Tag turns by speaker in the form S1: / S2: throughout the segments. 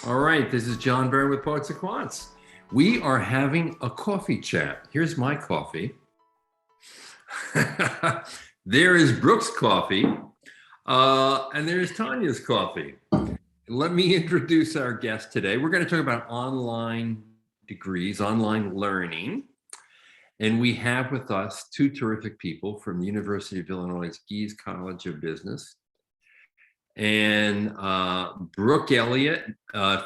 S1: All right, this is John Byrne with Poets and Quants. We are having a coffee chat. Here's my coffee. There is Brooke's coffee, and there's Tanya's coffee. Let me introduce our guest today. We're going to talk about online degrees, online learning. And we have with us two terrific people from the University of Illinois Gies College of Business. And Brooke Elliott,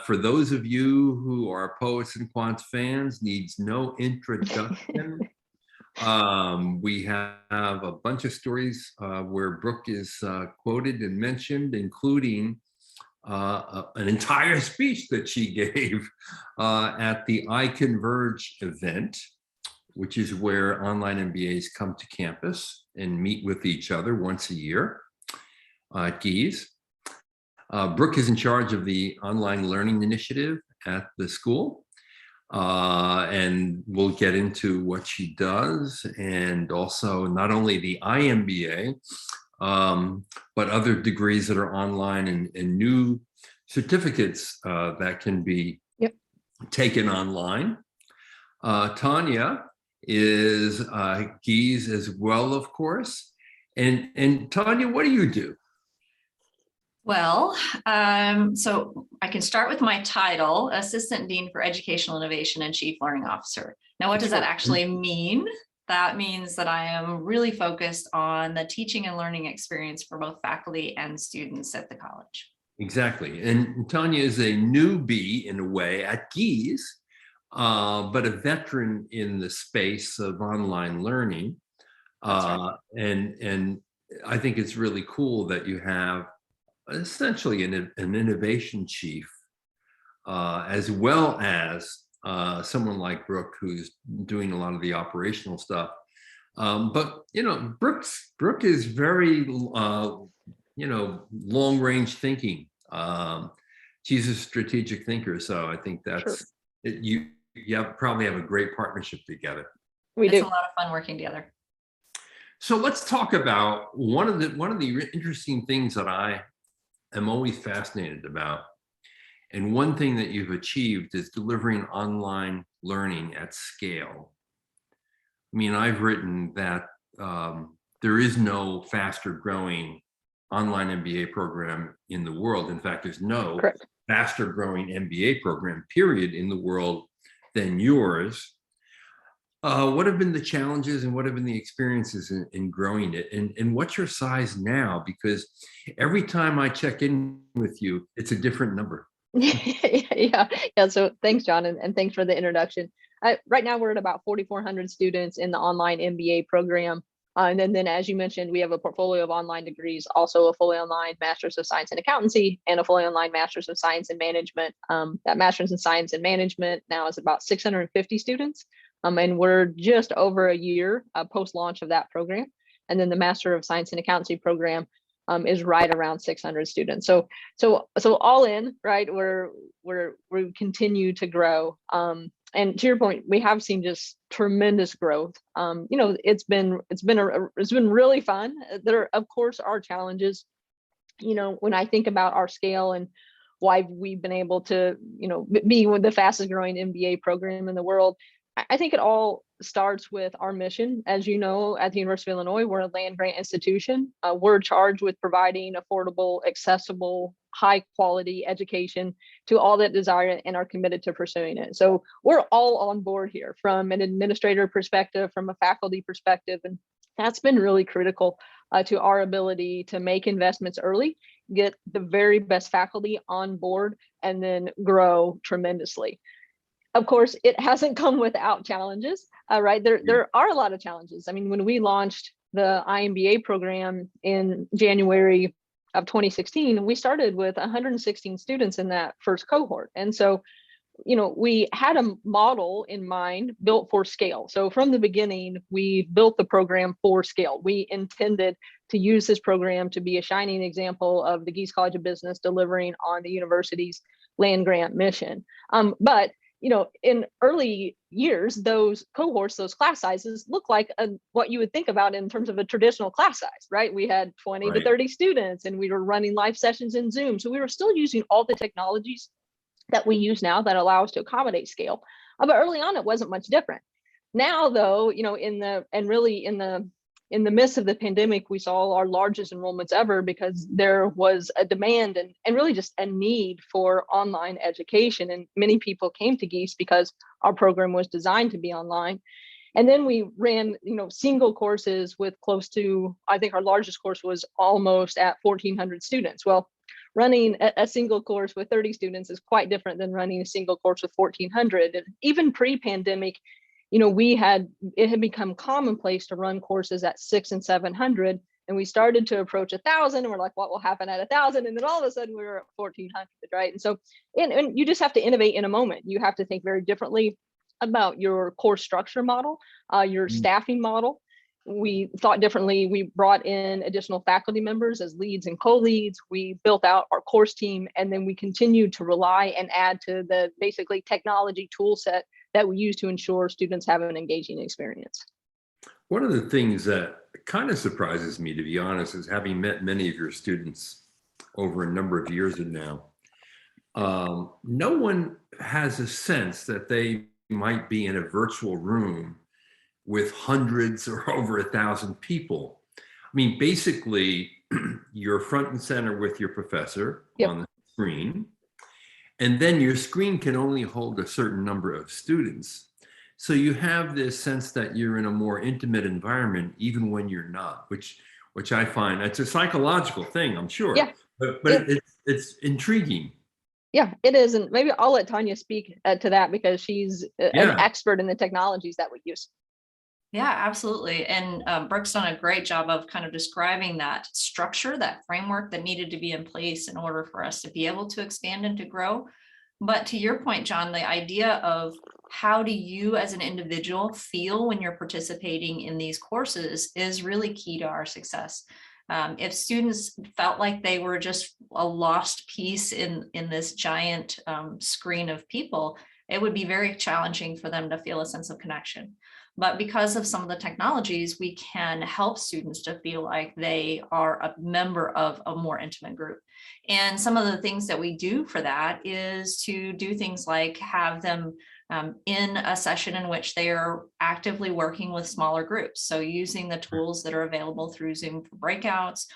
S1: for those of you who are Poets and Quants fans, needs no introduction. We have a bunch of stories where Brooke is quoted and mentioned, including an entire speech that she gave at the iConverge event, which is where online MBAs come to campus and meet with each other once a year at Gies. Brooke is in charge of the online learning initiative at the school, and we'll get into what she does, and also not only the IMBA, but other degrees that are online and new certificates that can be taken online. Tanya is Gies as well, of course. And Tanya, what do you do?
S2: Well, so I can start with my title, Assistant Dean for Educational Innovation and Chief Learning Officer. Now, what does that actually mean? That means that I am really focused on the teaching and learning experience for both faculty and students at the college.
S1: Exactly. And Tanya is a newbie in a way at Gies, but a veteran in the space of online learning.
S2: Right.
S1: And I think it's really cool that you have essentially an innovation chief, as well as someone like Brooke, who's doing a lot of the operational stuff. But Brooke is very long range thinking. She's a strategic thinker, so I think that's you probably have a great partnership together.
S2: It's a lot of fun working together.
S1: So let's talk about one of the interesting things that I am always fascinated about. And one thing that you've achieved is delivering online learning at scale. I mean, I've written that there is no faster growing online MBA program in the world. In fact, there's no faster growing MBA program, period, in the world than yours. What have been the challenges and what have been the experiences in growing it? And what's your size now? Because every time I check in with you, it's a different number.
S3: Yeah. So thanks, John, and thanks for the introduction. Right now, we're at about 4,400 students in the online MBA program. And then, as you mentioned, we have a portfolio of online degrees, also a fully online Master's of Science in Accountancy and a fully online Master's of Science in Management. That Master's in Science in Management now is about 650 students. And we're just over a year post-launch of that program. And then the Master of Science in Accountancy program is right around 600 students. So all in, right, we continue to grow. And to your point, we have seen just tremendous growth. It's been really fun. There, of course, are challenges. When I think about our scale and why we've been able to, be the fastest growing MBA program in the world, I think it all starts with our mission. As you know, at the University of Illinois, we're a land grant institution. We're charged with providing affordable, accessible, high quality education to all that desire it and are committed to pursuing it. So we're all on board here from an administrator perspective, from a faculty perspective, and that's been really critical to our ability to make investments early, get the very best faculty on board, and then grow tremendously. Of course, it hasn't come without challenges, right? There are a lot of challenges. I mean, when we launched the IMBA program in January of 2016, we started with 116 students in that first cohort. And so, we had a model in mind built for scale. So from the beginning, we built the program for scale. We intended to use this program to be a shining example of the Gies College of Business delivering on the university's land grant mission. But in early years, those cohorts, those class sizes look like what you would think about in terms of a traditional class size, right? We had 20 to 30 students and we were running live sessions in Zoom. So we were still using all the technologies that we use now that allow us to accommodate scale. But early on, it wasn't much different. Now, though, in the midst of the pandemic, we saw our largest enrollments ever because there was a demand and really just a need for online education. And many people came to Gies because our program was designed to be online. And then we ran, single courses with close to, I think our largest course was almost at 1,400 students. Well, running a single course with 30 students is quite different than running a single course with 1,400. And even pre-pandemic, it had become commonplace to run courses at 600 and 700. And we started to approach 1,000 and we're like, what will happen at 1,000? And then all of a sudden we were at 1,400, right? And so, and you just have to innovate in a moment. You have to think very differently about your course structure model, your staffing model. We thought differently. We brought in additional faculty members as leads and co-leads. We built out our course team, and then we continued to rely and add to the basically technology tool set that we use to ensure students have an engaging experience.
S1: One of the things that kind of surprises me, to be honest, is having met many of your students over a number of years now. No one has a sense that they might be in a virtual room with hundreds or over 1,000 people. I mean, basically, you're front and center with your professor on the screen, and then your screen can only hold a certain number of students. So you have this sense that you're in a more intimate environment, even when you're not, which I find, it's a psychological thing, I'm sure, but it's intriguing.
S3: Yeah, it is. And maybe I'll let Tanya speak to that because she's an expert in the technologies that we use.
S2: Yeah, absolutely. And Brooke's done a great job of kind of describing that structure, that framework that needed to be in place in order for us to be able to expand and to grow. But to your point, John, the idea of how do you as an individual feel when you're participating in these courses is really key to our success. If students felt like they were just a lost piece in this giant screen of people, it would be very challenging for them to feel a sense of connection. But because of some of the technologies, we can help students to feel like they are a member of a more intimate group. And some of the things that we do for that is to do things like have them in a session in which they are actively working with smaller groups. So using the tools that are available through Zoom for breakouts,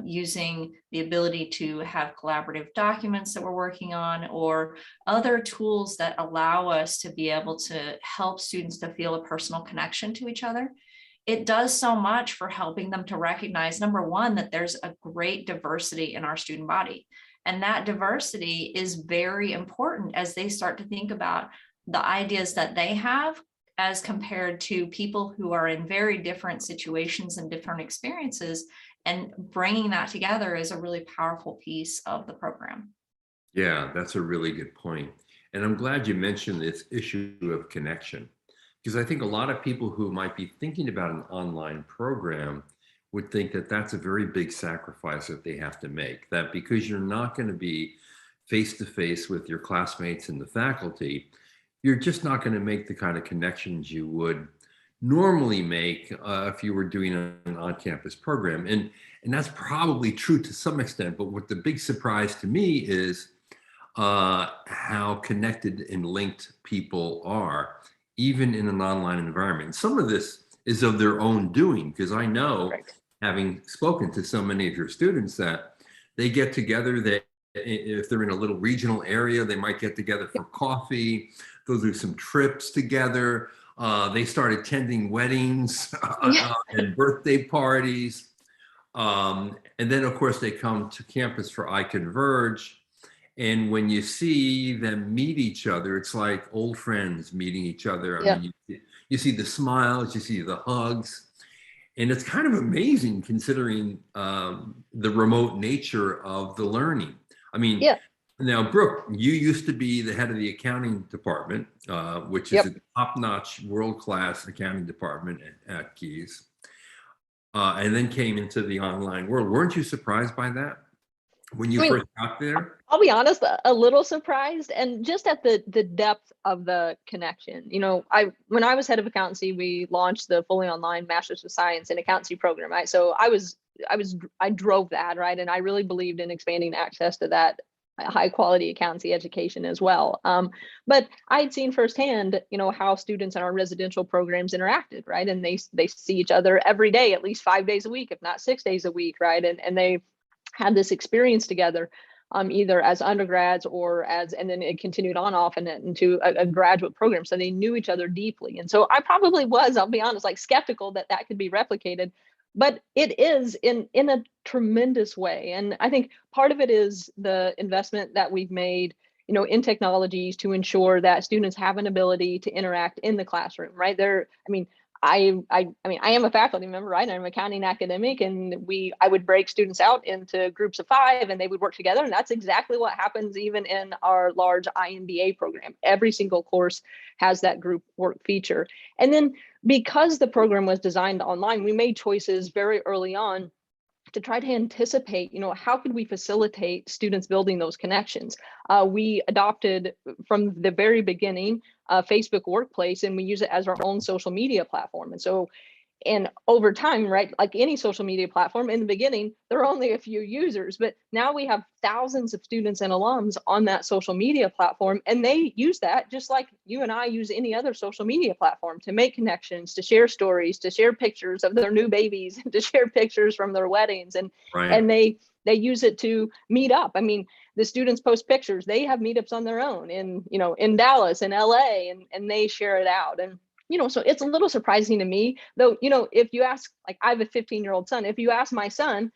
S2: using the ability to have collaborative documents that we're working on, or other tools that allow us to be able to help students to feel a personal connection to each other. It does so much for helping them to recognize, number one, that there's a great diversity in our student body. And that diversity is very important as they start to think about the ideas that they have as compared to people who are in very different situations and different experiences. And bringing that together is a really powerful piece of the program.
S1: Yeah, that's a really good point. And I'm glad you mentioned this issue of connection, because I think a lot of people who might be thinking about an online program would think that that's a very big sacrifice that they have to make, that because you're not going to be face to face with your classmates and the faculty, you're just not going to make the kind of connections you would normally make if you were doing an on-campus program. And that's probably true to some extent, but what the big surprise to me is how connected and linked people are, even in an online environment. Some of this is of their own doing, because I know, having spoken to so many of your students, that they get together, if they're in a little regional area, they might get together for coffee, go through some trips together. They start attending weddings and birthday parties. And then, of course, they come to campus for iConverge. And when you see them meet each other, it's like old friends meeting each other. I mean, you see the smiles, you see the hugs. And it's kind of amazing considering the remote nature of the learning. I mean, now, Brooke, you used to be the head of the accounting department, which is a top-notch, world-class accounting department at Gies, and then came into the online world. Weren't you surprised by that when you first got there?
S3: I'll be honest, a little surprised, and just at the depth of the connection. When I was head of accountancy, we launched the fully online Master's of Science in Accountancy program, right? So I drove that, right? And I really believed in expanding access to that high quality accountancy education as well. But I'd seen firsthand, how students in our residential programs interacted, right? And they see each other every day, at least 5 days a week, if not 6 days a week, right? And they had this experience together, either as undergrads and then it continued on off and into a graduate program. So they knew each other deeply. And so I probably was, I'll be honest, like skeptical that could be replicated, but it is in a tremendous way. And I think part of it is the investment that we've made, in technologies to ensure that students have an ability to interact in the classroom, right? I am a faculty member, right? I'm an accounting academic, and I would break students out into groups of 5 and they would work together. And that's exactly what happens even in our large IMBA program. Every single course has that group work feature. And then because the program was designed online, we made choices very early on to try to anticipate, how could we facilitate students building those connections? We adopted from the very beginning Facebook Workplace, and we use it as our own social media platform. And over time, right, like any social media platform, in the beginning, there are only a few users, but now we have thousands of students and alums on that social media platform, and they use that just like you and I use any other social media platform to make connections, to share stories, to share pictures of their new babies, to share pictures from their weddings, and they use it to meet up. I mean, the students post pictures, they have meetups on their own in Dallas and LA, and they share it out. And so it's a little surprising to me, though, if you ask, like, I have a 15-year-old son, if you ask my son,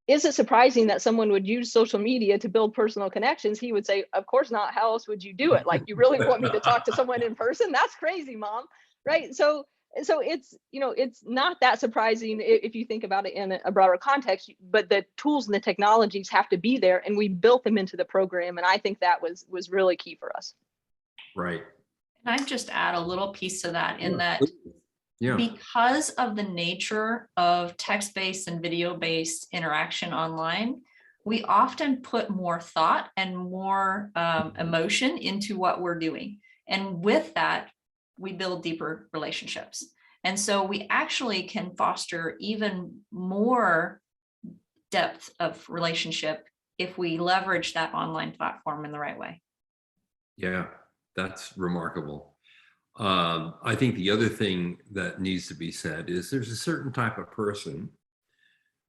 S3: is it surprising that someone would use social media to build personal connections? He would say, of course not. How else would you do it? Like, you really want me to talk to someone in person? That's crazy, Mom. Right. So it's, it's not that surprising if you think about it in a broader context, but the tools and the technologies have to be there, and we built them into the program. And I think that was really key for us.
S1: Right.
S2: And I'd just add a little piece to that in that because of the nature of text-based and video-based interaction online, we often put more thought and more emotion into what we're doing. And with that, we build deeper relationships. And so we actually can foster even more depth of relationship if we leverage that online platform in the right way.
S1: Yeah. That's remarkable. I think the other thing that needs to be said is there's a certain type of person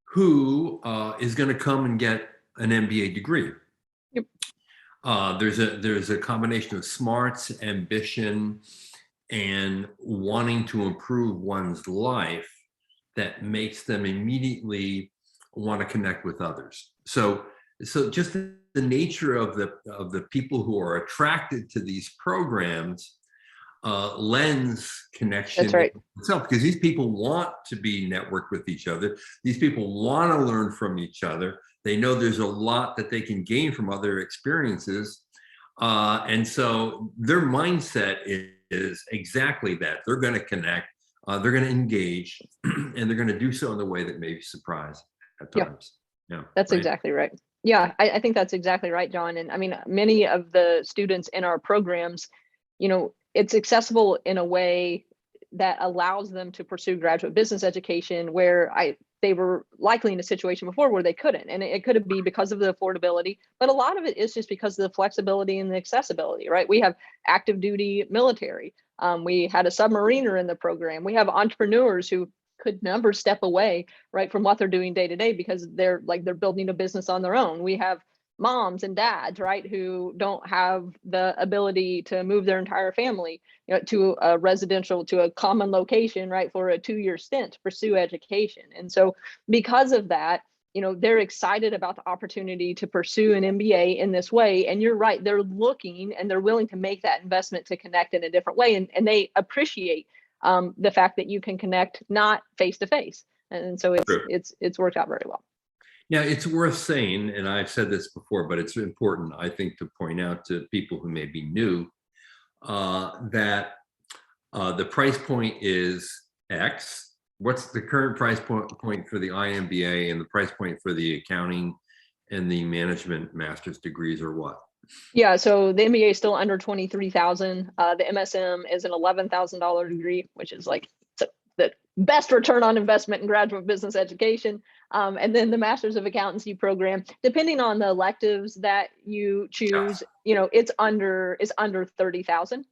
S1: who is going to come and get an MBA degree.
S3: Yep.
S1: There's a combination of smarts, ambition, and wanting to improve one's life that makes them immediately want to connect with others. So just the nature of the people who are attracted to these programs lends connection.
S3: That's right.
S1: Itself, because these people want to be networked with each other. These people want to learn from each other. They know there's a lot that they can gain from other experiences. And so their mindset is exactly that. They're going to connect, they're going to engage, and they're going to do so in a way that may surprise at times. Yeah,
S3: that's right. Exactly right. Yeah, I think that's exactly right, John. And I mean, many of the students in our programs, it's accessible in a way that allows them to pursue graduate business education where they were likely in a situation before where they couldn't. And it could be because of the affordability, but a lot of it is just because of the flexibility and the accessibility, right? We have active duty military. We had a submariner in the program. We have entrepreneurs who could never step away, right, from what they're doing day to day because they're building a business on their own. We have moms and dads, right, who don't have the ability to move their entire family, to a common location, right, for a 2-year stint to pursue education. And so because of that, they're excited about the opportunity to pursue an MBA in this way. And you're right, they're looking and they're willing to make that investment to connect in a different way. And they appreciate the fact that you can connect not face to face. And so it's worked out very well.
S1: Yeah, it's worth saying, and I've said this before, but it's important, I think, to point out to people who may be new that the price point is X. What's the current price point for the IMBA, and the price point for the accounting and the management master's degrees are what?
S3: Yeah, so the MBA is still under $23,000. The MSM is an $11,000 degree, which is like the best return on investment in graduate business education. And then the Masters of Accountancy program, depending on the electives that you choose, you know, it's under 30,000.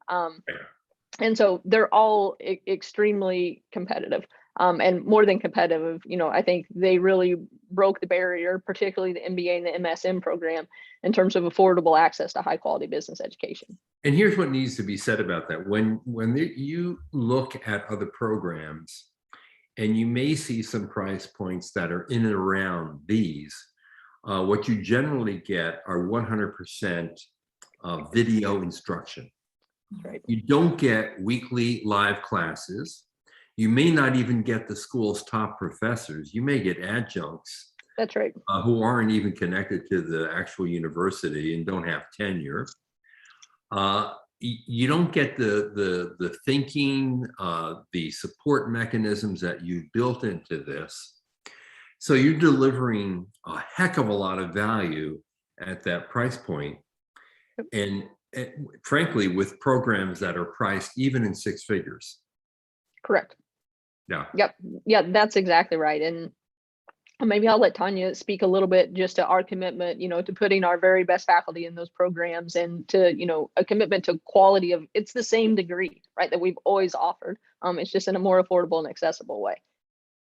S3: And so they're all extremely competitive, and more than competitive. You know, I think they really broke the barrier, particularly the MBA and the MSM program, in terms of affordable access to high quality business education.
S1: And here's what needs to be said about that. When you look at other programs, and you may see some price points that are in and around these, what you generally get are 100% video instruction.
S3: Right.
S1: You don't get weekly live classes. You may not even get the school's top professors. You may get adjuncts.
S3: That's right.
S1: Who aren't even connected to the actual university and don't have tenure. You don't get the thinking, the support mechanisms that you've built into this. So you're delivering a heck of a lot of value at that price point. And frankly, with programs that are priced even in six figures.
S3: Correct.
S1: Yeah.
S3: Yep. Yeah, that's exactly right. And maybe I'll let Tanya speak a little bit just to our commitment, you know, to putting our very best faculty in those programs, and to, you know, a commitment to quality of, it's the same degree, right, that we've always offered. It's just in a more affordable and accessible way.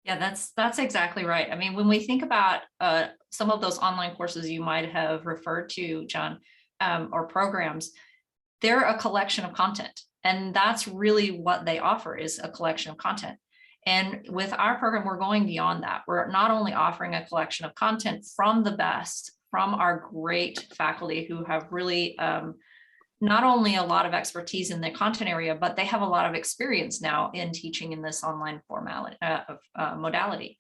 S2: Yeah, that's exactly right. I mean, when we think about some of those online courses you might have referred to, John, or programs, they're a collection of content. And that's really what they offer, is a collection of content. And with our program, we're going beyond that. We're not only offering a collection of content from the best, from our great faculty who have really not only a lot of expertise in the content area, but they have a lot of experience now in teaching in this online modality.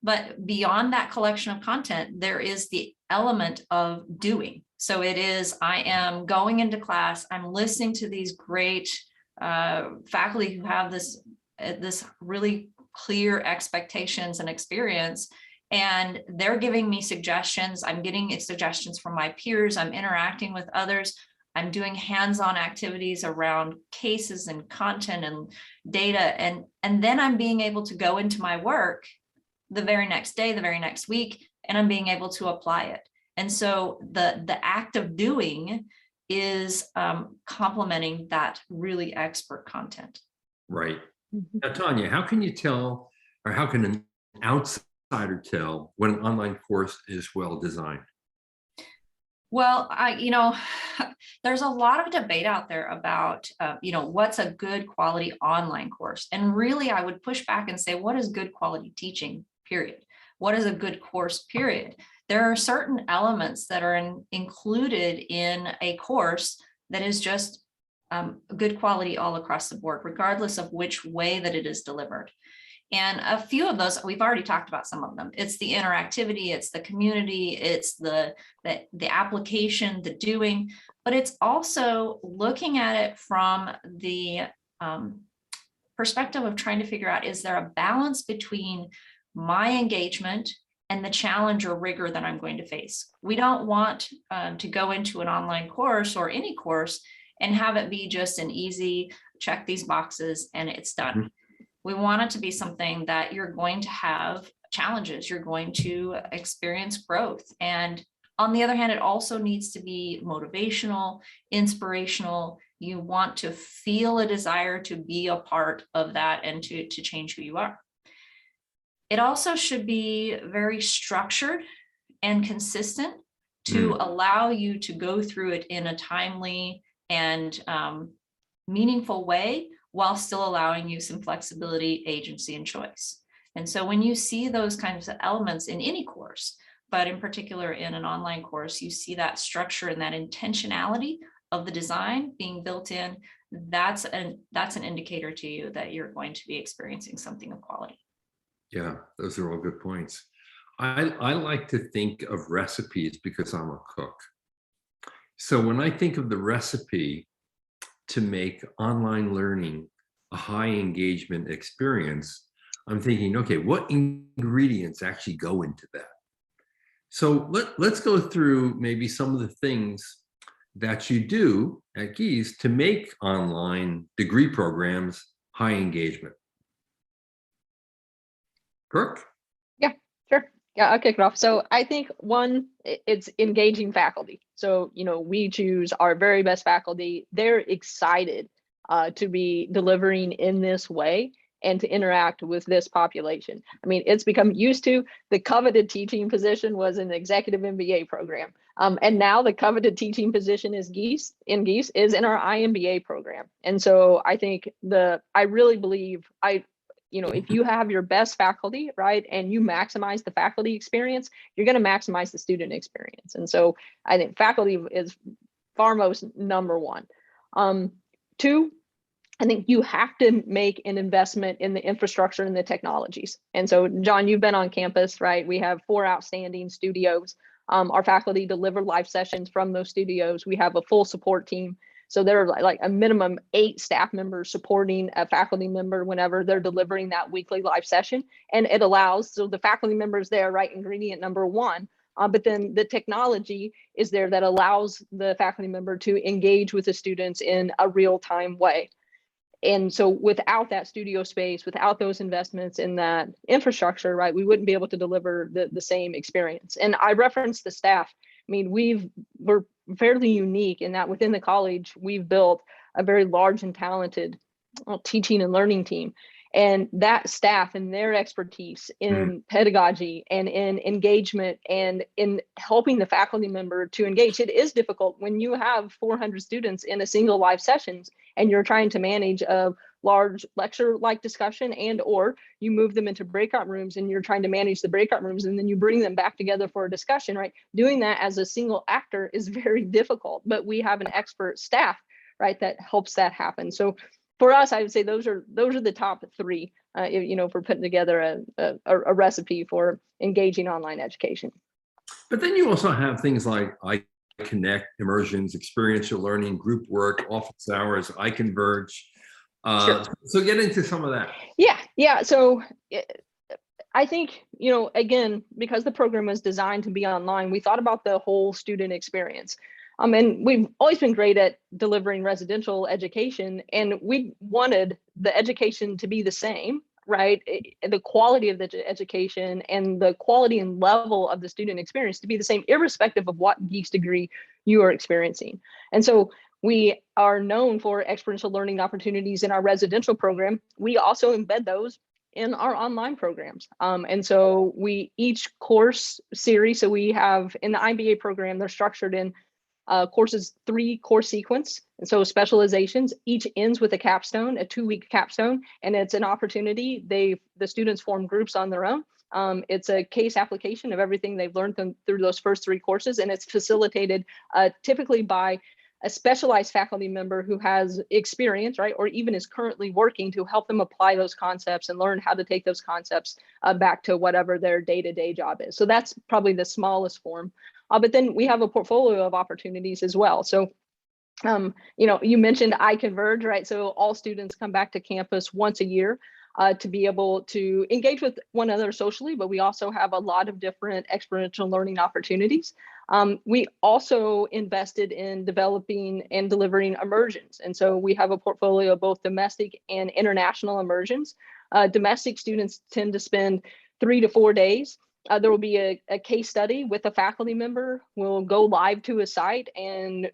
S2: But beyond that collection of content, there is the element of doing. So it is, I am going into class, I'm listening to these great faculty who have this really clear expectations and experience, and they're giving me suggestions. I'm getting suggestions from my peers. I'm interacting with others. I'm doing hands-on activities around cases and content and data. And then I'm being able to go into my work the very next day, the very next week, and I'm being able to apply it. And so the act of doing is complementing that really expert content.
S1: Right. Now, Tanya, how can you tell, or how can an outsider tell when an online course is well designed?
S2: Well, you know, there's a lot of debate out there about, you know, what's a good quality online course. And really, I would push back and say, what is good quality teaching, period? What is a good course, period? There are certain elements that are included in a course that is just good quality all across the board, regardless of which way that it is delivered. And a few of those, we've already talked about some of them. It's the interactivity, it's the community, it's the application, the doing, but it's also looking at it from the perspective of trying to figure out, is there a balance between my engagement and the challenge or rigor that I'm going to face? We don't want to go into an online course or any course and have it be just an easy check these boxes and it's done. Mm-hmm. We want it to be something that you're going to have challenges, you're going to experience growth. And on the other hand, it also needs to be motivational, inspirational. You want to feel a desire to be a part of that and to change who you are. It also should be very structured and consistent to allow you to go through it in a timely and meaningful way, while still allowing you some flexibility, agency, and choice. And so when you see those kinds of elements in any course, but in particular in an online course, you see that structure and that intentionality of the design being built in, that's an indicator to you that you're going to be experiencing something of quality.
S1: Yeah, those are all good points. I like to think of recipes because I'm a cook. So when I think of the recipe to make online learning a high engagement experience, I'm thinking, okay, what ingredients actually go into that? So let's go through maybe some of the things that you do at Gies to make online degree programs high engagement. Brooke?
S3: Yeah, sure. Yeah, I'll kick it off. So I think one, it's engaging faculty. So, we choose our very best faculty. They're excited to be delivering in this way and to interact with this population. I mean, it's become used to. The coveted teaching position was an executive MBA program. And now the coveted teaching position is Gies is in our IMBA program. And so I think I really believe if you have your best faculty, right, and you maximize the faculty experience, you're going to maximize the student experience. And so I think faculty is foremost number one. Two, I think you have to make an investment in the infrastructure and the technologies. And so, John, you've been on campus, right? We have 4 outstanding studios. Our faculty deliver live sessions from those studios. We have a full support team. So there are like a minimum 8 staff members supporting a faculty member whenever they're delivering that weekly live session. And it allows, so the faculty members there, right, ingredient number one, but then the technology is there that allows the faculty member to engage with the students in a real-time way. And so without that studio space, without those investments in that infrastructure, right, we wouldn't be able to deliver the same experience. And I referenced the staff. I mean, we're fairly unique in that within the college, we've built a very large and talented teaching and learning team. And that staff and their expertise in pedagogy and in engagement and in helping the faculty member to engage. It is difficult when you have 400 students in a single live sessions and you're trying to manage a large lecture-like discussion, and or you move them into breakout rooms and you're trying to manage the breakout rooms and then you bring them back together for a discussion, right? Doing that as a single actor is very difficult, but we have an expert staff, right, that helps that happen. So for us, I would say those are the top 3, for putting together a recipe for engaging online education.
S1: But then you also have things like iConnect, immersions, experiential learning, group work, office hours, iConverge.
S3: Sure.
S1: So get into some of that.
S3: Yeah. So I think, again, because the program was designed to be online, we thought about the whole student experience. And we've always been great at delivering residential education, and we wanted the education to be the same, right? The quality of the education and the quality and level of the student experience to be the same, irrespective of what Gies degree you are experiencing. And so we are known for experiential learning opportunities in our residential program. We also embed those in our online programs. And so each course series, so we have in the IMBA program, they're structured in courses, 3 course sequence. And so specializations, each ends with a capstone, a 2-week capstone, and it's an opportunity. The students form groups on their own. It's a case application of everything they've learned through those first 3 courses, and it's facilitated typically by a specialized faculty member who has experience, right, or even is currently working to help them apply those concepts and learn how to take those concepts back to whatever their day-to-day job is. So that's probably the smallest form. But then we have a portfolio of opportunities as well. So, you mentioned iConverge, right? So all students come back to campus once a year to be able to engage with one another socially, but we also have a lot of different experiential learning opportunities. We also invested in developing and delivering immersions. And so we have a portfolio of both domestic and international immersions. Domestic students tend to spend 3 to 4 days. There will be a case study with a faculty member. We'll go live to a site and,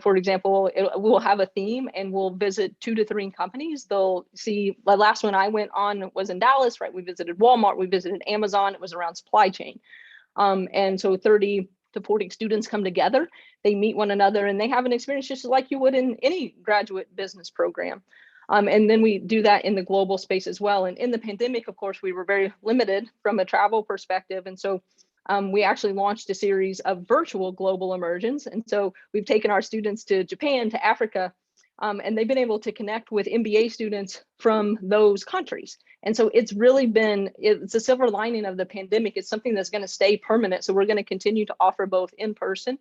S3: for example, we'll have a theme and we'll visit 2 to 3 companies. They'll see, the last one I went on was in Dallas, right? We visited Walmart, we visited Amazon, it was around supply chain. And so 30 to 40 students come together, they meet one another and they have an experience just like you would in any graduate business program. And then we do that in the global space as well. And in the pandemic, of course, we were very limited from a travel perspective. And so we actually launched a series of virtual global immersions. And so we've taken our students to Japan, to Africa, and they've been able to connect with MBA students from those countries. And so it's a silver lining of the pandemic. It's something that's going to stay permanent. So we're going to continue to offer both in-person,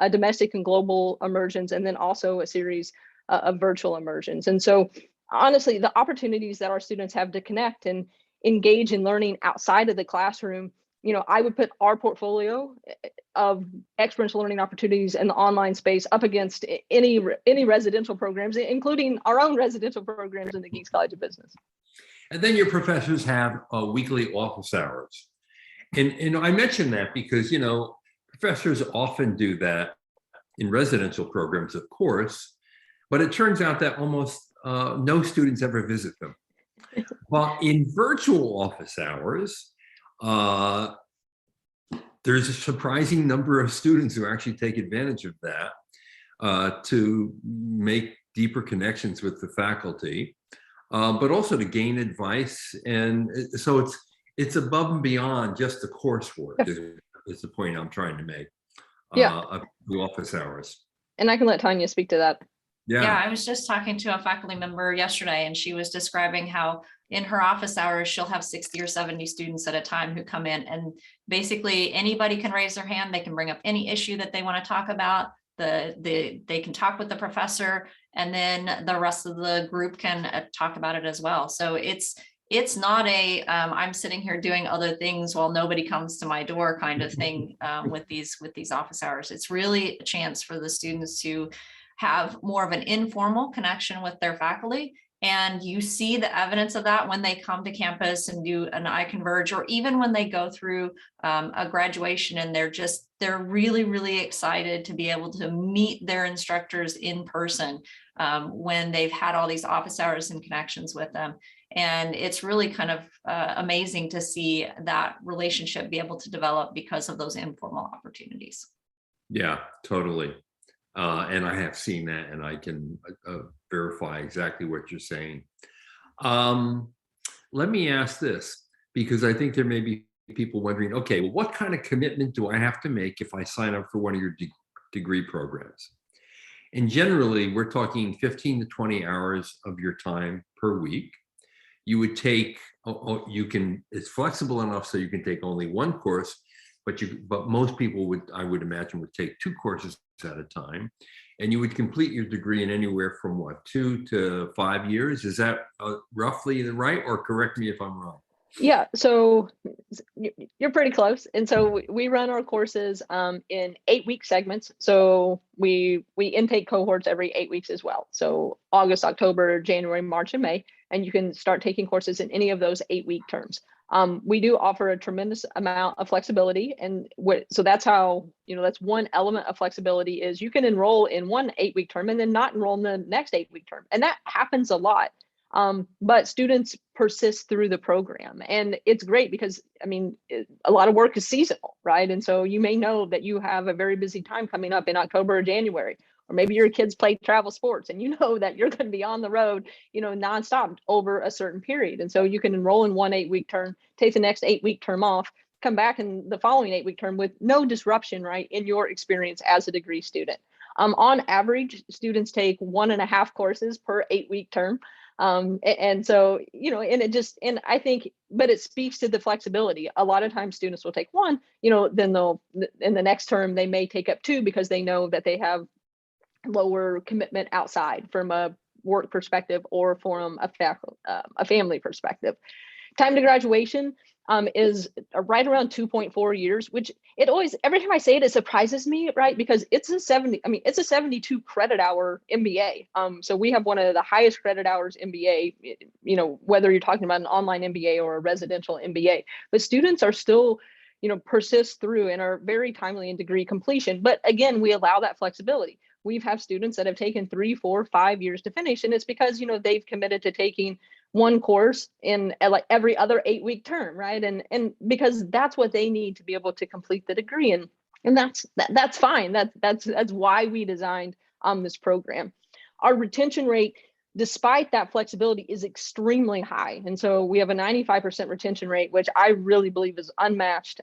S3: domestic and global immersions, and then also a series of virtual immersions. And so honestly, the opportunities that our students have to connect and engage in learning outside of the classroom, I would put our portfolio of experiential learning opportunities in the online space up against any residential programs, including our own residential programs in the Gies College of Business.
S1: And then your professors have weekly office hours. And I mention that because, professors often do that in residential programs, of course, but it turns out that almost no students ever visit them. While in virtual office hours, there's a surprising number of students who actually take advantage of that to make deeper connections with the faculty, but also to gain advice. And so it's above and beyond just the coursework is the point I'm trying to make. Of the office hours.
S3: And I can let Tanya speak to that.
S2: Yeah, I was just talking to a faculty member yesterday, and she was describing how in her office hours, she'll have 60 or 70 students at a time who come in, and basically anybody can raise their hand. They can bring up any issue that they want to talk about. They can talk with the professor, and then the rest of the group can talk about it as well. So it's not a I'm sitting here doing other things while nobody comes to my door kind of thing with these office hours. It's really a chance for the students to have more of an informal connection with their faculty. And you see the evidence of that when they come to campus and do an iConverge, or even when they go through a graduation, and they're really, really excited to be able to meet their instructors in person when they've had all these office hours and connections with them. And it's really kind of amazing to see that relationship be able to develop because of those informal opportunities.
S1: Yeah, totally. And I have seen that, and I can verify exactly what you're saying. Let me ask this, because I think there may be people wondering, okay, well, what kind of commitment do I have to make if I sign up for one of your degree programs? And generally, we're talking 15 to 20 hours of your time per week. You would take, it's flexible enough so you can take only one course, but most people I would imagine, would take 2 courses at a time, and you would complete your degree in anywhere from 2 to 5 years. Is that roughly right, or correct me if I'm wrong?
S3: Yeah, so you're pretty close. And so we run our courses in 8-week segments. So we intake cohorts every 8 weeks as well. So August, October, January, March, and May, and you can start taking courses in any of those 8-week terms. We do offer a tremendous amount of flexibility, and so that's how, that's one element of flexibility, is you can enroll in one 8-week term and then not enroll in the next 8-week term, and that happens a lot. But students persist through the program, and it's great because, a lot of work is seasonal, right? And so you may know that you have a very busy time coming up in October or January, or maybe your kids play travel sports and you know that you're going to be on the road, nonstop over a certain period. And so you can enroll in one 8-week term, take the next 8-week term off, come back in the following 8-week term with no disruption, right, in your experience as a degree student. On average, students take 1.5 courses per 8-week term. And so, and I think, but it speaks to the flexibility. A lot of times students will take 1, then they'll, in the next term, they may take up 2 because they know that they have lower commitment outside from a work perspective or from a family perspective. Time to graduation is right around 2.4 years, which every time I say it, it surprises me, right? Because it's a 72 credit hour MBA. So we have one of the highest credit hours MBA, whether you're talking about an online MBA or a residential MBA, but students are still, persist through and are very timely in degree completion. But again, we allow that flexibility. We've had students that have taken 3, 4, 5 years to finish, and it's because, they've committed to taking one course in like every other 8-week term, right? And because that's what they need to be able to complete the degree, and that's fine. That's why we designed this program. Our retention rate, despite that flexibility, is extremely high, and so we have a 95% retention rate, which I really believe is unmatched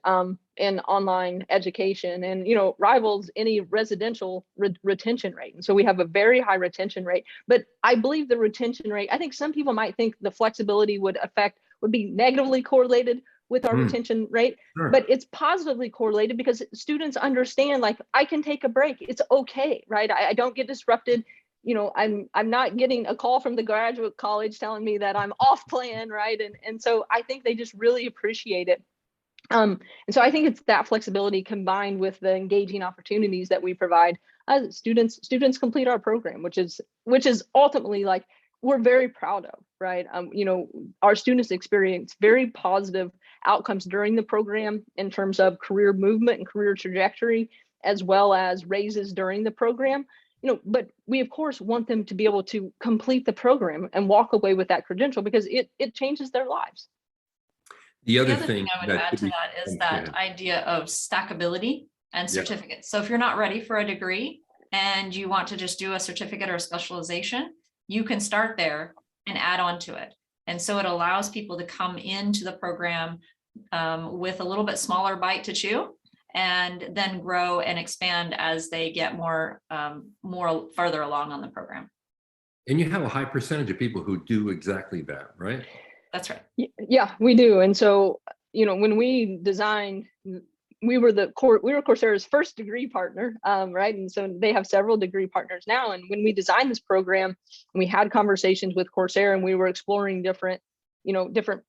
S3: in online education, and rivals any residential retention rate. And so we have a very high retention rate. But I believe the retention rate, I think some people might think the flexibility would be negatively correlated with our retention rate,
S1: Sure.
S3: But it's positively correlated because students understand, like, I can take a break. It's okay, right? I don't get disrupted. I'm not getting a call from the graduate college telling me that I'm off plan, right? And so I think they just really appreciate it. And so I think it's that flexibility combined with the engaging opportunities that we provide. Students complete our program, which is ultimately, like, we're very proud of, right? Our students experience very positive outcomes during the program in terms of career movement and career trajectory, as well as raises during the program. But we of course want them to be able to complete the program and walk away with that credential because it changes their lives.
S1: The
S2: The
S1: other
S2: other thing
S1: thing
S2: I would add
S1: could
S2: to
S1: be-
S2: that is
S1: Go
S2: that
S1: ahead.
S2: idea of stackability and
S1: Yeah.
S2: certificates. So if you're not ready for a degree and you want to just do a certificate or a specialization, you can start there and add on to it. And so it allows people to come into the program with a little bit smaller bite to chew, and then grow and expand as they get more farther along on the program.
S1: And you have a high percentage of people who do exactly that, right?
S2: That's right.
S3: Yeah, we do. And so, when we designed, we were Coursera's first degree partner, right? And so they have several degree partners now. And when we designed this program, we had conversations with Coursera, and we were exploring different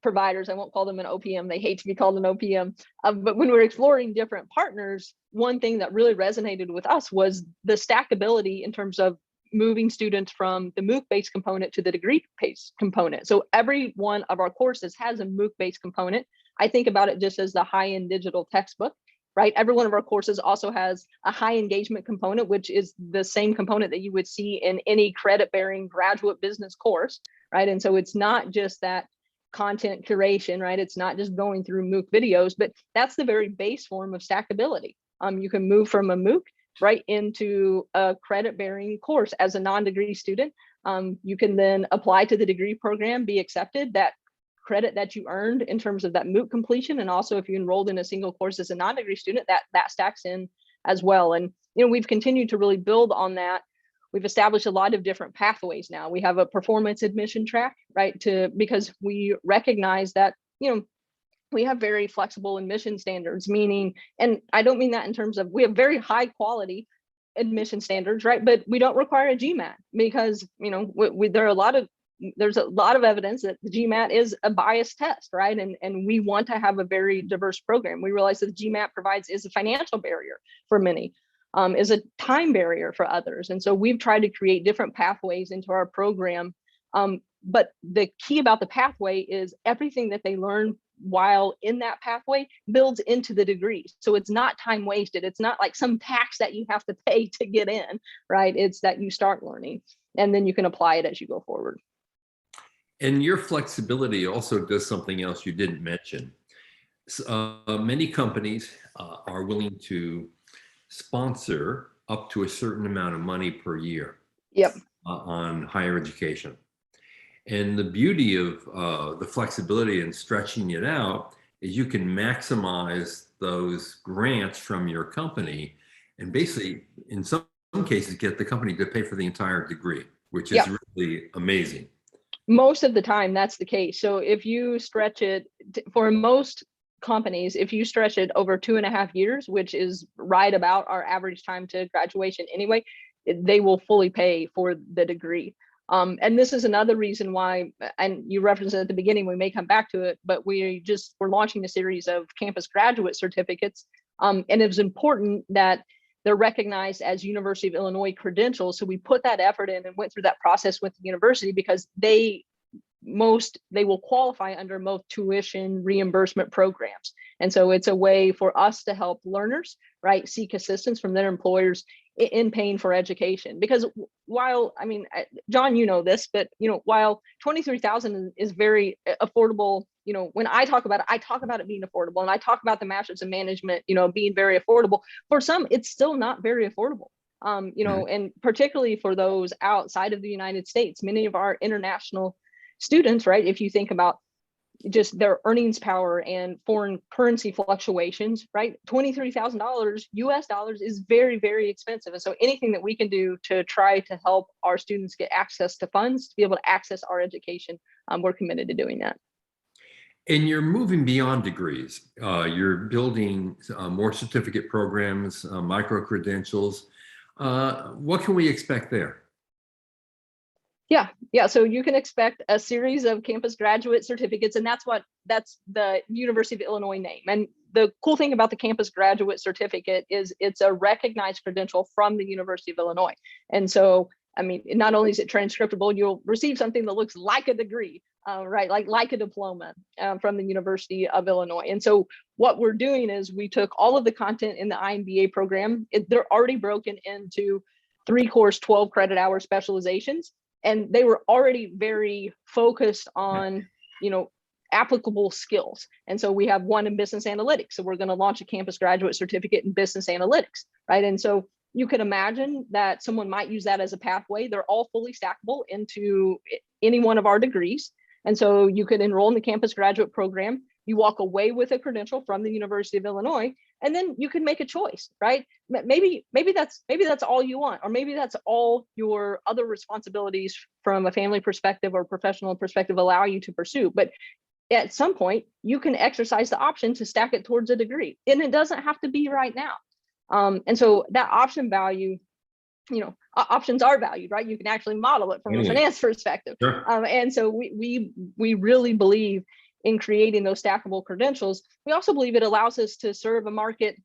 S3: providers. I won't call them an OPM. They hate to be called an OPM. But when we were exploring different partners, one thing that really resonated with us was the stackability in terms of moving students from the MOOC-based component to the degree-based component. So every one of our courses has a MOOC-based component. I think about it just as the high-end digital textbook, right? Every one of our courses also has a high engagement component, which is the same component that you would see in any credit-bearing graduate business course, right? And so it's not just that content curation, right? It's not just going through MOOC videos, but that's the very base form of stackability. You can move from a MOOC right into a credit-bearing course as a non-degree student. You can then apply to the degree program, be accepted. That credit that you earned in terms of that MOOC completion, and also if you enrolled in a single course as a non-degree student, that stacks in as well. And we've continued to really build on that. We've established a lot of different pathways now. We have a performance admission track, right? Because we recognize that we have very flexible admission standards, meaning, and I don't mean that in terms of, we have very high quality admission standards, right? But we don't require a GMAT because, there's a lot of evidence that the GMAT is a biased test, right? And we want to have a very diverse program. We realize that the GMAT is a financial barrier for many, is a time barrier for others. And so we've tried to create different pathways into our program. But the key about the pathway is everything that they learn while in that pathway builds into the degree. So it's not time wasted. It's not like some tax that you have to pay to get in, right? It's that you start learning and then you can apply it as you go forward.
S1: And your flexibility also does something else you didn't mention. Many companies are willing to sponsor up to a certain amount of money per year.
S3: Yep.
S1: On higher education. And the beauty of the flexibility and stretching it out is you can maximize those grants from your company and basically, in some cases, get the company to pay for the entire degree, which is really amazing.
S3: Most of the time, that's the case. So if you stretch it, for most companies, if you stretch it over 2.5 years, which is right about our average time to graduation anyway, they will fully pay for the degree. And this is another reason why, and you referenced it at the beginning, we may come back to it, but we're launching a series of campus graduate certificates. And it was important that they're recognized as University of Illinois credentials. So we put that effort in and went through that process with the university because they will qualify under most tuition reimbursement programs. And so it's a way for us to help learners, right, seek assistance from their employers in paying for education. Because while, John, this, but, while $23,000 is very affordable, when I talk about it being affordable, and I talk about the master's in management, being very affordable. For some, it's still not very affordable. And particularly for those outside of the United States, many of our international students, right, if you think about just their earnings power and foreign currency fluctuations, right? $23,000 US dollars is very, very expensive. And so anything that we can do to try to help our students get access to funds to be able to access our education, we're committed to doing that.
S1: And you're moving beyond degrees. You're building more certificate programs, micro-credentials. What can we expect there?
S3: Yeah. So you can expect a series of campus graduate certificates, and that's the University of Illinois name. And the cool thing about the campus graduate certificate is it's a recognized credential from the University of Illinois. And so I mean, not only is it transcriptable, you'll receive something that looks like a degree, right? Like a diploma from the University of Illinois. And so what we're doing is we took all of the content in the IMBA program. They're already broken into 3-course, 12 credit hour specializations. And they were already very focused on, applicable skills. And so we have one in business analytics. So we're going to launch a campus graduate certificate in business analytics, right? And so you could imagine that someone might use that as a pathway. They're all fully stackable into any one of our degrees. And so you could enroll in the campus graduate program. You walk away with a credential from the University of Illinois, and then you can make a choice, right? Maybe that's all you want, or maybe that's all your other responsibilities from a family perspective or professional perspective allow you to pursue. But at some point, you can exercise the option to stack it towards a degree, and it doesn't have to be right now. And so that option value, options are valued, right? You can actually model it from a finance perspective.
S1: Sure.
S3: And so we really believe in creating those stackable credentials. We also believe it allows us to serve a market,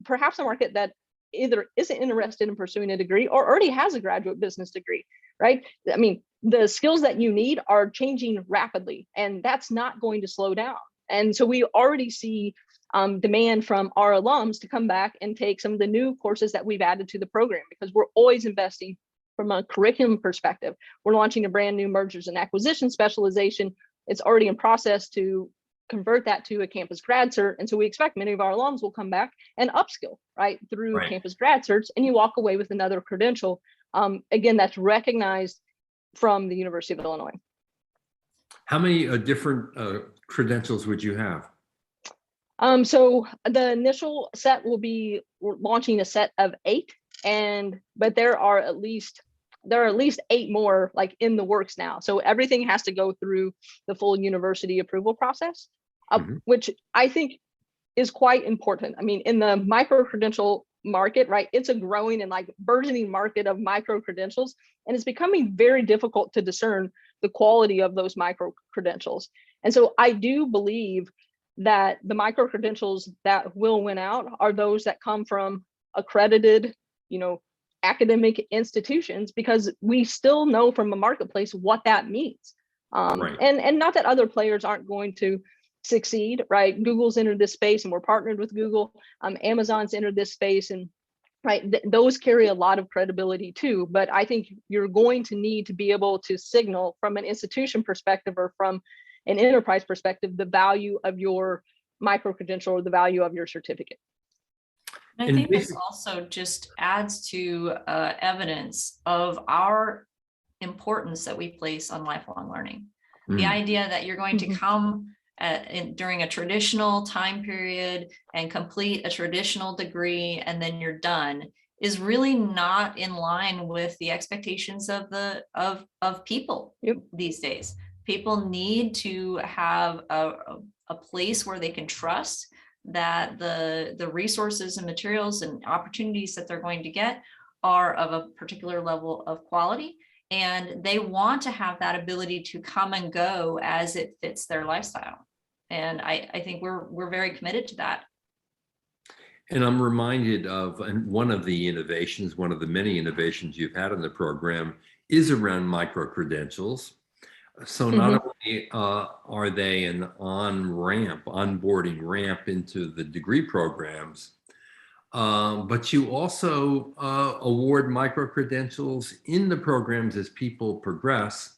S3: perhaps a market that either isn't interested in pursuing a degree or already has a graduate business degree, right? I mean, the skills that you need are changing rapidly, and that's not going to slow down. And so we already see demand from our alums to come back and take some of the new courses that we've added to the program, because we're always investing from a curriculum perspective. We're launching a brand new mergers and acquisition specialization. It's already in process to convert that to a campus grad cert. And so we expect many of our alums will come back and upskill, right, through campus grad certs, and you walk away with another credential. Again, that's recognized from the University of Illinois.
S1: How many different credentials would you have?
S3: So the initial set we're launching a set of 8, but there are at least 8 more like in the works now. So everything has to go through the full university approval process, which I think is quite important. I mean, in the micro-credential market, right, it's a growing and like burgeoning market of micro-credentials, and it's becoming very difficult to discern the quality of those micro-credentials. And so I do believe that the micro-credentials that will win out are those that come from accredited, academic institutions, because we still know from a marketplace what that means. And not that other players aren't going to succeed, right? Google's entered this space and we're partnered with Google. Amazon's entered this space, and those carry a lot of credibility too. But I think you're going to need to be able to signal from an institution perspective or from an enterprise perspective the value of your micro-credential or the value of your certificate.
S2: And I think this also just adds to evidence of our importance that we place on lifelong learning. The idea that you're going to come during a traditional time period and complete a traditional degree and then you're done is really not in line with the expectations of people these days. People need to have a place where they can trust that the resources and materials and opportunities that they're going to get are of a particular level of quality, and they want to have that ability to come and go as it fits their lifestyle. And I think we're very committed to that.
S1: And I'm reminded of one of the innovations, one of the many innovations you've had in the program is around micro-credentials. So not only are they an onboarding ramp into the degree programs, but you also award micro-credentials in the programs as people progress,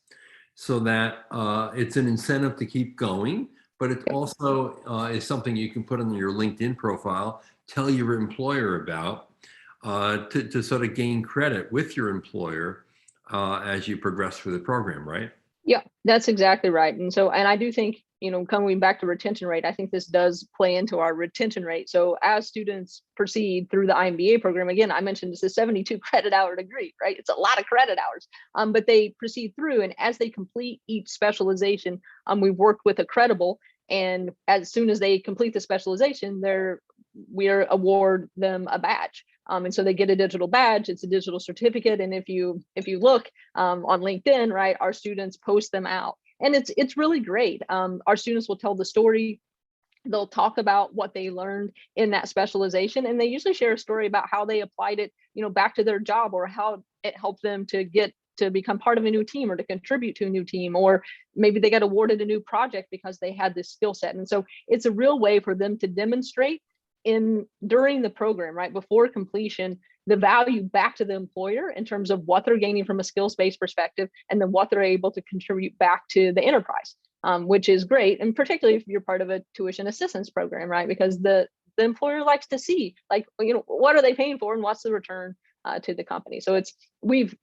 S1: so that it's an incentive to keep going, but it also is something you can put on your LinkedIn profile, tell your employer about, to sort of gain credit with your employer as you progress through the program, right?
S3: Yeah, that's exactly right. And I do think, coming back to retention rate, I think this does play into our retention rate. So as students proceed through the IMBA program, again, I mentioned it's a 72 credit hour degree, right? It's a lot of credit hours, but they proceed through, and as they complete each specialization, we've worked with Accredible, and as soon as they complete the specialization, we award them a badge. And so they get a digital badge. It's a digital certificate. And if you look on LinkedIn, right, our students post them out, and it's really great. Our students will tell the story. They'll talk about what they learned in that specialization, and they usually share a story about how they applied it, back to their job, or how it helped them to get to become part of a new team or to contribute to a new team, or maybe they got awarded a new project because they had this skill set. And so it's a real way for them to demonstrate during the program, right before completion, the value back to the employer in terms of what they're gaining from a skills-based perspective, and then what they're able to contribute back to the enterprise, which is great. And particularly if you're part of a tuition assistance program, right? Because the employer likes to see, like, what are they paying for and what's the return to the company. So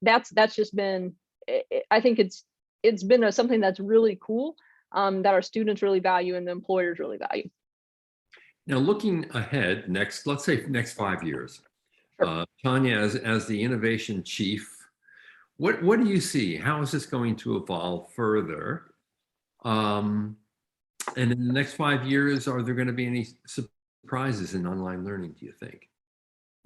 S3: that's just been, I think it's been something that's really cool, that our students really value and the employers really value.
S1: Now, looking ahead, let's say next 5 years,
S3: Sure.
S1: Tanya, as the innovation chief, what do you see? How is this going to evolve further? And in the next 5 years, are there going to be any surprises in online learning, do you think?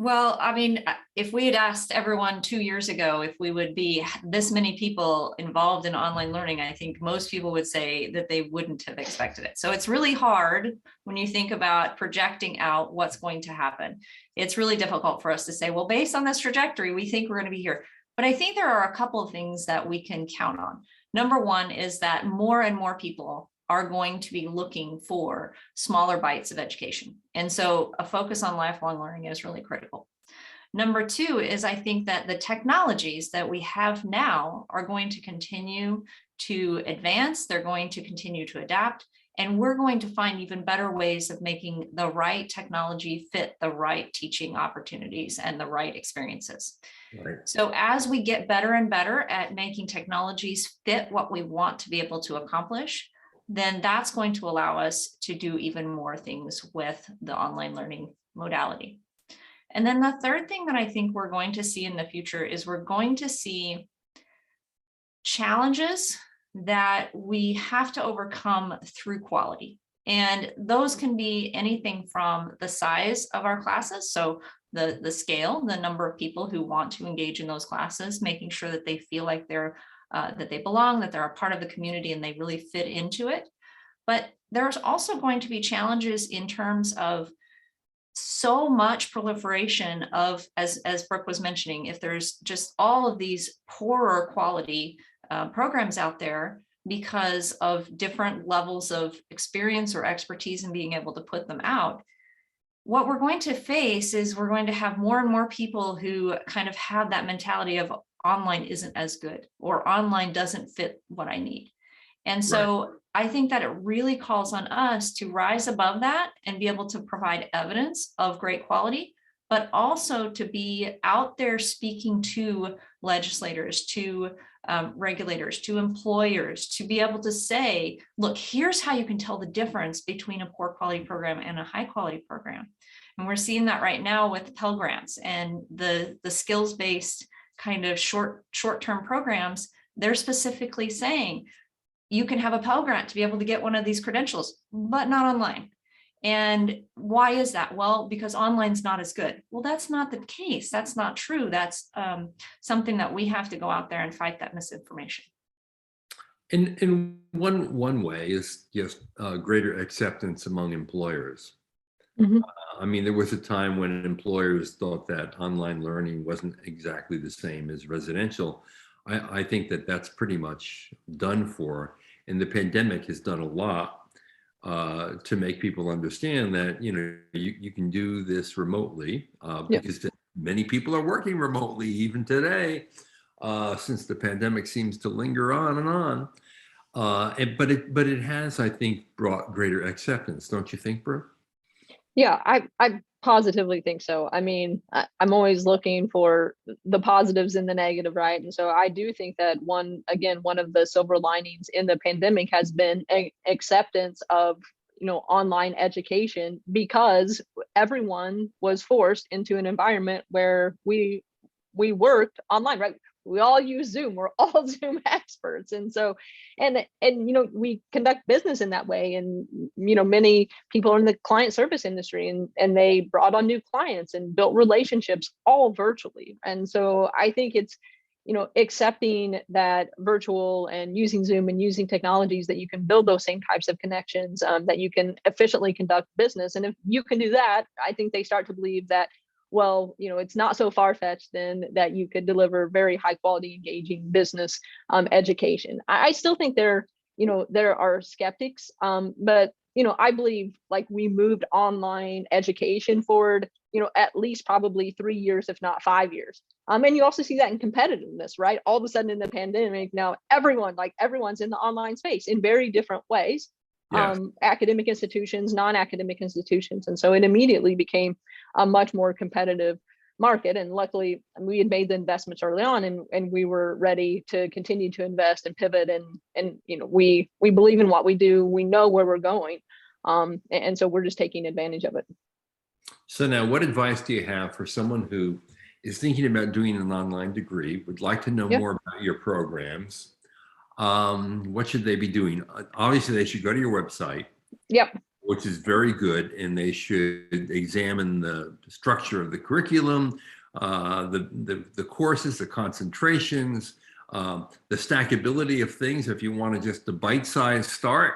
S2: Well, I mean, if we had asked everyone 2 years ago if we would be this many people involved in online learning, I think most people would say that they wouldn't have expected it. So it's really hard when you think about projecting out what's going to happen. It's really difficult for us to say, well, based on this trajectory, we think we're going to be here. But I think there are a couple of things that we can count on. Number one is that more and more people are going to be looking for smaller bites of education. And so a focus on lifelong learning is really critical. Number two is, I think that the technologies that we have now are going to continue to advance. They're going to continue to adapt, and we're going to find even better ways of making the right technology fit the right teaching opportunities and the right experiences.
S1: Right.
S2: So as we get better and better at making technologies fit what we want to be able to accomplish, then that's going to allow us to do even more things with the online learning modality. And then the third thing that I think we're going to see in the future is we're going to see challenges that we have to overcome through quality. And those can be anything from the size of our classes, so the scale, the number of people who want to engage in those classes, making sure that they feel like that they belong, that they're a part of the community and they really fit into it. But there's also going to be challenges in terms of so much proliferation of, as Brooke was mentioning, if there's just all of these poorer quality programs out there because of different levels of experience or expertise in being able to put them out, what we're going to face is we're going to have more and more people who kind of have that mentality of online isn't as good, or online doesn't fit what I need. And so right. I think that it really calls on us to rise above that and be able to provide evidence of great quality, but also to be out there speaking to legislators, to regulators, to employers, to be able to say, look, here's how you can tell the difference between a poor quality program and a high quality program. And we're seeing that right now with Pell Grants and the skills-based kind of short-term programs. They're specifically saying you can have a Pell Grant to be able to get one of these credentials, but not online. And why is that? Well, because online's not as good. Well, that's not the case. That's not true. That's something that we have to go out there and fight that misinformation.
S1: And one way is just greater acceptance among employers.
S3: Mm-hmm.
S1: I mean, there was a time when employers thought that online learning wasn't exactly the same as residential. I think that that's pretty much done for. And the pandemic has done a lot to make people understand that, you can do this remotely because many people are working remotely even today, since the pandemic seems to linger on and on. But it has, I think, brought greater acceptance. Don't you think, Brooke?
S3: Yeah, I positively think so. I mean, I'm always looking for the positives and the negative, right? And so I do think that one of the silver linings in the pandemic has been acceptance of, online education, because everyone was forced into an environment where we worked online, right? We all use Zoom. We're all Zoom experts. And so, and we conduct business in that way. And, many people are in the client service industry, and they brought on new clients and built relationships all virtually. And so I think it's, accepting that virtual and using Zoom and using technologies that you can build those same types of connections, that you can efficiently conduct business. And if you can do that, I think they start to believe that well, it's not so far-fetched then that you could deliver very high quality, engaging business education. I still think there are skeptics, but I believe like we moved online education forward, at least probably 3 years, if not 5 years. And you also see that in competitiveness, right? All of a sudden in the pandemic, now everyone's in the online space in very different ways.
S1: Yes.
S3: Academic institutions, non-academic institutions. And so it immediately became a much more competitive market. And luckily we had made the investments early on, and we were ready to continue to invest and pivot. And we believe in what we do. We know where we're going. And so we're just taking advantage of it.
S1: So now, what advice do you have for someone who is thinking about doing an online degree, would like to know more about your programs? What should they be doing? Obviously, they should go to your website, which is very good, and they should examine the structure of the curriculum, the courses, the concentrations, the stackability of things. If you want to just a bite-sized start,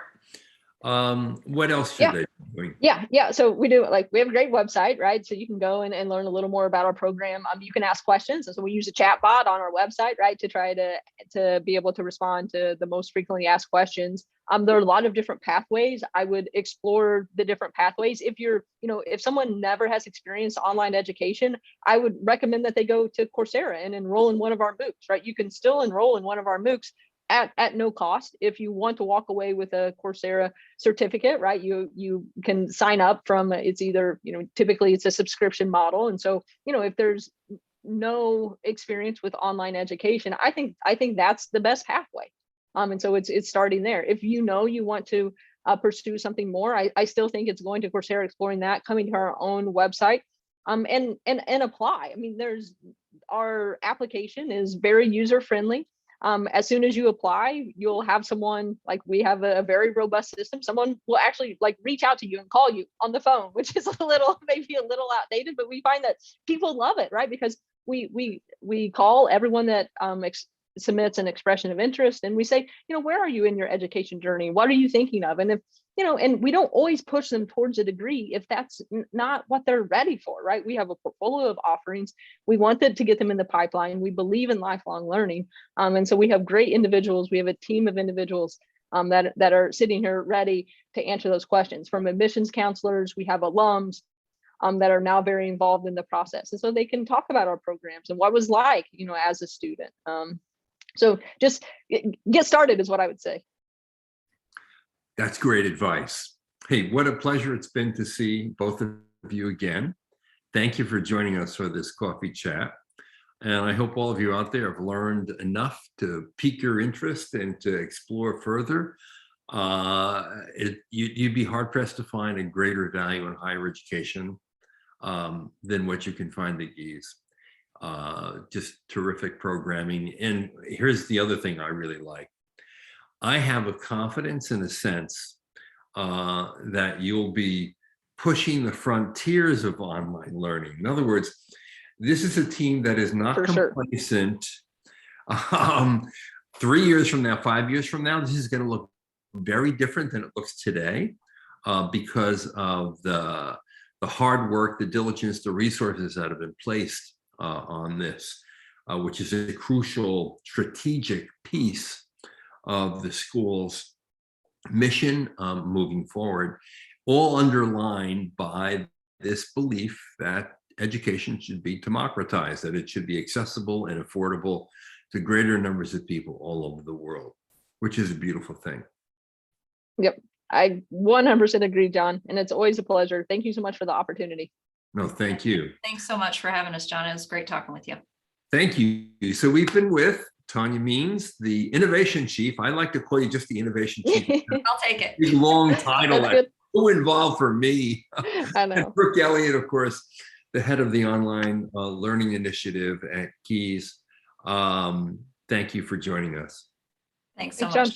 S1: what else should they be doing?
S3: Yeah. So we have a great website, right? So you can go and learn a little more about our program. You can ask questions. And so we use a chat bot on our website, right? To try to be able to respond to the most frequently asked questions. There are a lot of different pathways. I would explore the different pathways. If someone never has experienced online education, I would recommend that they go to Coursera and enroll in one of our MOOCs, right? You can still enroll in one of our MOOCs at no cost. If you want to walk away with a Coursera certificate, right, you can sign up from, it's either, typically it's a subscription model. And so, if there's no experience with online education, I think that's the best pathway. And so it's starting there. If you want to pursue something more, I still think it's going to Coursera, exploring that, coming to our own website, and apply. I mean, our application is very user friendly. As soon as you apply, you'll have someone, like, we have a very robust system. Someone will actually reach out to you and call you on the phone, which is maybe a little outdated, but we find that people love it, right? Because we call everyone that submits an expression of interest, and we say, where are you in your education journey? What are you thinking of? And if and we don't always push them towards a degree if that's not what they're ready for, right? We have a portfolio of offerings. We want to get them in the pipeline. We believe in lifelong learning. And so we have great individuals. We have a team of individuals that are sitting here ready to answer those questions. From admissions counselors, we have alums that are now very involved in the process. And so they can talk about our programs and what it was like, as a student. So just get started is what I would say.
S1: That's great advice. Hey, what a pleasure it's been to see both of you again. Thank you for joining us for this coffee chat. And I hope all of you out there have learned enough to pique your interest and to explore further. You'd be hard pressed to find a greater value in higher education than what you can find at Gies. Just terrific programming. And here's the other thing I really like. I have a confidence in a sense that you'll be pushing the frontiers of online learning. In other words, this is a team that is not complacent. 3 years from now, 5 years from now, this is going to look very different than it looks today because of the hard work, the diligence, the resources that have been placed on this, which is a crucial strategic piece of the school's mission moving forward, all underlined by this belief that education should be democratized, that it should be accessible and affordable to greater numbers of people all over the world, which is a beautiful thing.
S3: Yep, I 100% agree, John, and it's always a pleasure. Thank you so much for the opportunity.
S1: No, thank you.
S2: Thanks so much for having us, John. It was great talking with you. Thank
S1: you. So we've been with Tanya Means, the innovation chief. I like to call you just the innovation chief.
S2: I'll take it.
S1: Big long title. That's so involved for me.
S3: I know.
S1: And Brooke Elliott, of course, the head of the online learning initiative at Gies. Thank you for joining us.
S2: Thanks so much. John.